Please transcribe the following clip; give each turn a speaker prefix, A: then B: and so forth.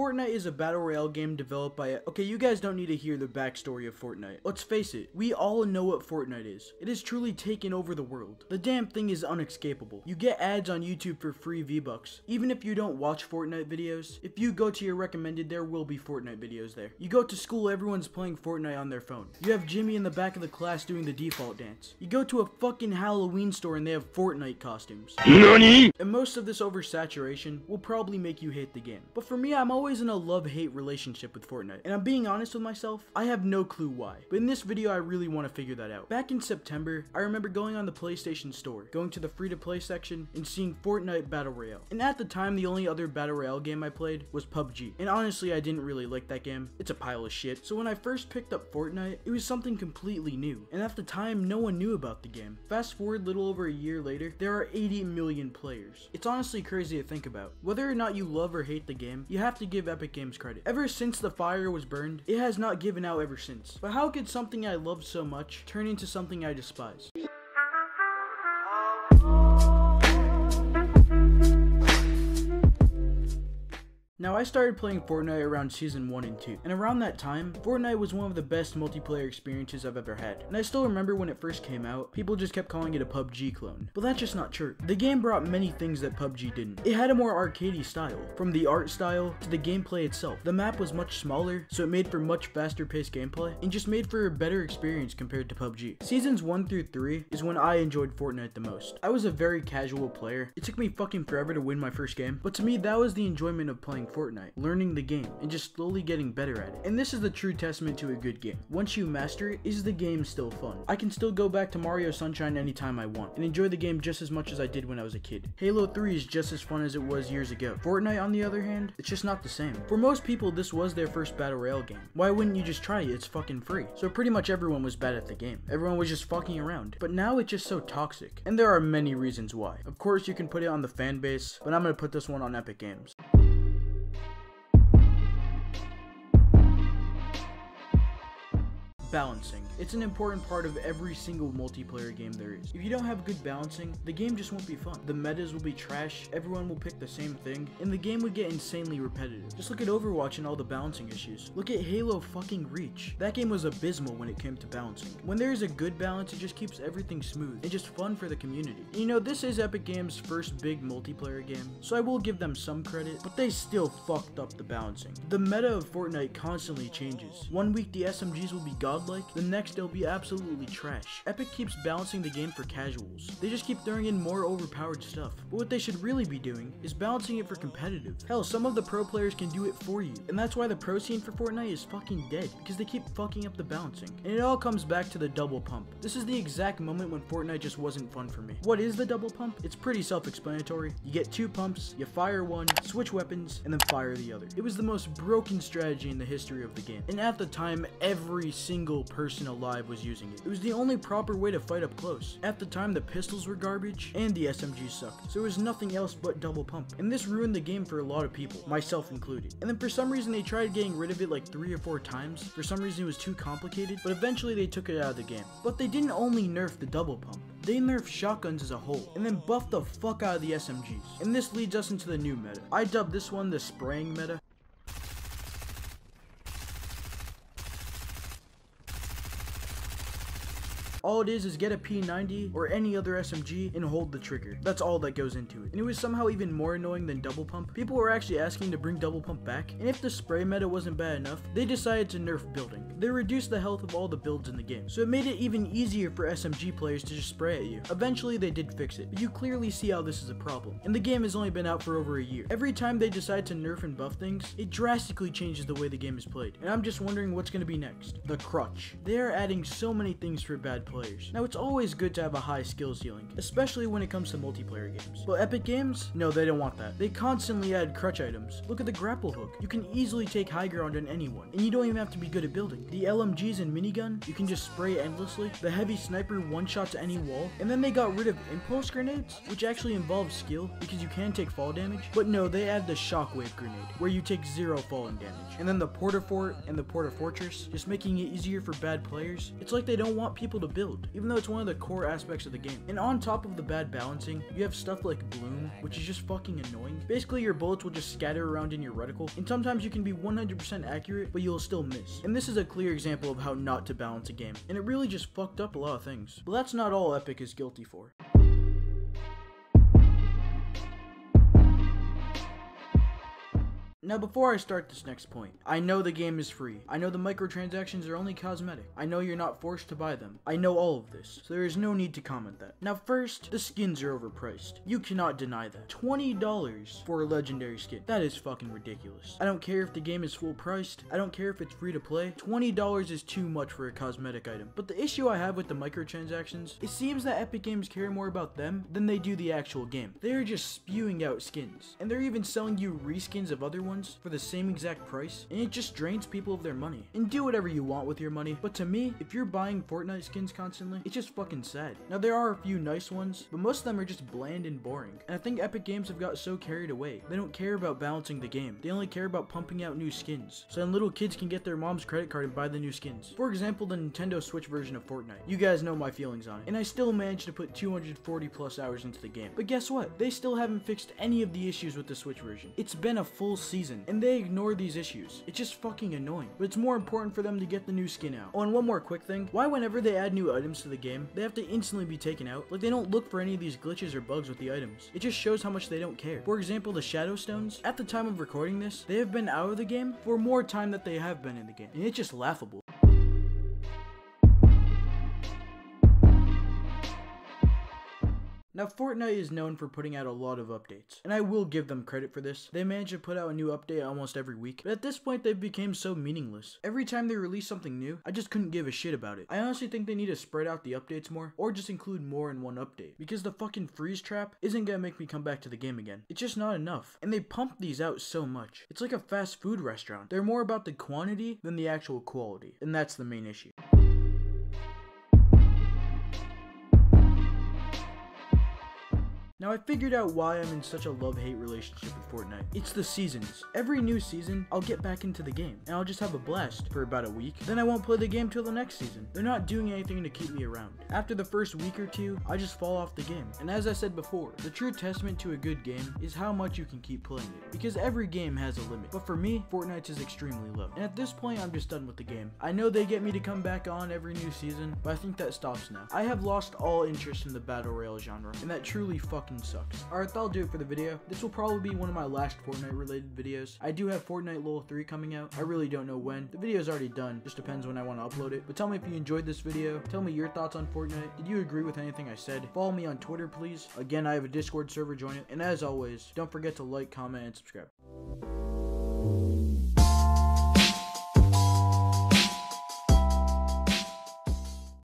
A: Fortnite is a battle royale game developed by okay, you guys don't need to hear the backstory of Fortnite. Let's face it, we all know what Fortnite is. It has truly taken over the world. The damn thing is unescapable. You get ads on YouTube for free V-Bucks. Even if you don't watch Fortnite videos, if you go to your recommended, there will be Fortnite videos there. You go to school, everyone's playing Fortnite on their phone. You have Jimmy in the back of the class doing the default dance. You go to a fucking Halloween store and they have Fortnite costumes. NANI? And most of this oversaturation will probably make you hate the game. But for me, I'm always in a love-hate relationship with Fortnite. And I'm being honest with myself, I have no clue why. But in this video, I really want to figure that out. Back in September, I remember going on the PlayStation store, going to the free-to-play section, and seeing Fortnite Battle Royale. And at the time, the only other Battle Royale game I played was PUBG. And honestly, I didn't really like that game. It's a pile of shit. So when I first picked up Fortnite, it was something completely new. And at the time, no one knew about the game. Fast forward little over a year later, there are 80 million players. It's honestly crazy to think about. Whether or not you love or hate the game, you have to give Epic Games credit. Ever since the fire was burned, it has not given out ever since. But how could something I loved so much turn into something I despise? Now, I started playing Fortnite around Season 1 and 2, and around that time, Fortnite was one of the best multiplayer experiences I've ever had. And I still remember when it first came out, people just kept calling it a PUBG clone. But that's just not true. The game brought many things that PUBG didn't. It had a more arcadey style, from the art style to the gameplay itself. The map was much smaller, so it made for much faster paced gameplay, and just made for a better experience compared to PUBG. Seasons 1 through 3 is when I enjoyed Fortnite the most. I was a very casual player. It took me fucking forever to win my first game, but to me, that was the enjoyment of playing Fortnite, learning the game, and just slowly getting better at it. And this is the true testament to a good game. Once you master it, is the game still fun? I can still go back to Mario Sunshine anytime I want, and enjoy the game just as much as I did when I was a kid. Halo 3 is just as fun as it was years ago. Fortnite, on the other hand, it's just not the same. For most people, this was their first battle royale game. Why wouldn't you just try it? It's fucking free. So pretty much everyone was bad at the game. Everyone was just fucking around. But now it's just so toxic. And there are many reasons why. Of course, you can put it on the fan base, but I'm gonna put this one on Epic Games. Balancing. It's an important part of every single multiplayer game there is. If you don't have good balancing, the game just won't be fun. The metas will be trash, everyone will pick the same thing, and the game would get insanely repetitive. Just look at Overwatch and all the balancing issues. Look at Halo fucking Reach. That game was abysmal when it came to balancing. When there is a good balance, it just keeps everything smooth and just fun for the community. And you know, this is Epic Games' first big multiplayer game, so I will give them some credit, but they still fucked up the balancing. The meta of Fortnite constantly changes. One week the SMGs will be godlike, the next they'll be absolutely trash. Epic keeps balancing the game for casuals. They just keep throwing in more overpowered stuff. But what they should really be doing is balancing it for competitive. Hell, some of the pro players can do it for you. And that's why the pro scene for Fortnite is fucking dead, because they keep fucking up the balancing. And it all comes back to the double pump. This is the exact moment when Fortnite just wasn't fun for me. What is the double pump? It's pretty self-explanatory. You get 2 pumps, you fire one, switch weapons, and then fire the other. It was the most broken strategy in the history of the game. And at the time, every single person alive was using it. It was the only proper way to fight up close. At the time, the pistols were garbage and the SMGs sucked, so it was nothing else but double pump. And this ruined the game for a lot of people, myself included. And then for some reason they tried getting rid of it like 3 or 4 times. For some reason it was too complicated, but eventually they took it out of the game. But they didn't only nerf the double pump. They nerfed shotguns as a whole, and then buffed the fuck out of the SMGs. And this leads us into the new meta. I dubbed this one the spraying meta. All it is get a P90 or any other SMG and hold the trigger. That's all that goes into it. And it was somehow even more annoying than double pump. People were actually asking to bring double pump back, and if the spray meta wasn't bad enough, they decided to nerf building. They reduced the health of all the builds in the game, so it made it even easier for SMG players to just spray at you. Eventually they did fix it, but you clearly see how this is a problem. And the game has only been out for over a year. Every time they decide to nerf and buff things, it drastically changes the way the game is played. And I'm just wondering what's going to be next. The crutch. They are adding so many things for bad players. Now, it's always good to have a high skill ceiling, especially when it comes to multiplayer games. But Epic Games? No, they don't want that. They constantly add crutch items. Look at the grapple hook. You can easily take high ground on anyone, and you don't even have to be good at building. The LMGs and minigun, you can just spray endlessly. The heavy sniper one-shots any wall. And then they got rid of impulse grenades, which actually involves skill, because you can take fall damage. But no, they add the shockwave grenade, where you take 0 falling damage. And then the porta fort and the porta fortress, just making it easier for bad players. It's like they don't want people to build. build, even though it's one of the core aspects of the game. And on top of the bad balancing, you have stuff like bloom, which is just fucking annoying. Basically, your bullets will just scatter around in your reticle, and sometimes you can be 100% accurate, but you'll still miss. And this is a clear example of how not to balance a game, and it really just fucked up a lot of things. But that's not all Epic is guilty for. Now before I start this next point, I know the game is free. I know the microtransactions are only cosmetic. I know you're not forced to buy them. I know all of this, so there is no need to comment that. Now first, the skins are overpriced. You cannot deny that. $20 for a legendary skin. That is fucking ridiculous. I don't care if the game is full priced. I don't care if it's free to play. $20 is too much for a cosmetic item. But the issue I have with the microtransactions, it seems that Epic Games care more about them than they do the actual game. They're just spewing out skins, and they're even selling you reskins of other ones for the same exact price, and it just drains people of their money. And do whatever you want with your money, but to me, if you're buying Fortnite skins constantly, it's just fucking sad. Now there are a few nice ones, but most of them are just bland and boring. And I think Epic Games have got so carried away. They don't care about balancing the game. They only care about pumping out new skins, so then little kids can get their mom's credit card and buy the new skins. For example, the Nintendo Switch version of Fortnite. You guys know my feelings on it, and I still managed to put 240 plus hours into the game. But guess what? They still haven't fixed any of the issues with the Switch version. It's been a full season, and they ignore these issues. It's just fucking annoying. But it's more important for them to get the new skin out. Oh, and one more quick thing. Why whenever they add new items to the game, they have to instantly be taken out? Like, they don't look for any of these glitches or bugs with the items. It just shows how much they don't care. For example, the Shadow Stones, at the time of recording this, they have been out of the game for more time than they have been in the game. And it's just laughable. Now, Fortnite is known for putting out a lot of updates, and I will give them credit for this. They manage to put out a new update almost every week, but at this point they've become so meaningless. Every time they release something new, I just couldn't give a shit about it. I honestly think they need to spread out the updates more, or just include more in one update, because the fucking freeze trap isn't gonna make me come back to the game again. It's just not enough, and they pump these out so much. It's like a fast food restaurant. They're more about the quantity than the actual quality, and that's the main issue. Now I figured out why I'm in such a love-hate relationship with Fortnite. It's the seasons. Every new season, I'll get back into the game, and I'll just have a blast for about a week. Then I won't play the game till the next season. They're not doing anything to keep me around. After the first week or two, I just fall off the game. And as I said before, the true testament to a good game is how much you can keep playing it. Because every game has a limit. But for me, Fortnite is extremely low. And at this point, I'm just done with the game. I know they get me to come back on every new season, but I think that stops now. I have lost all interest in the Battle Royale genre, and that truly fucking sucks. Alright, that'll do it for the video. This will probably be one of my last Fortnite related videos. I do have Fortnite LOL 3 coming out. I really don't know when. The video's already done. Just depends when I want to upload it. But tell me if you enjoyed this video. Tell me your thoughts on Fortnite. Did you agree with anything I said? Follow me on Twitter, please. Again, I have a Discord server, join it. And as always, don't forget to like, comment, and subscribe.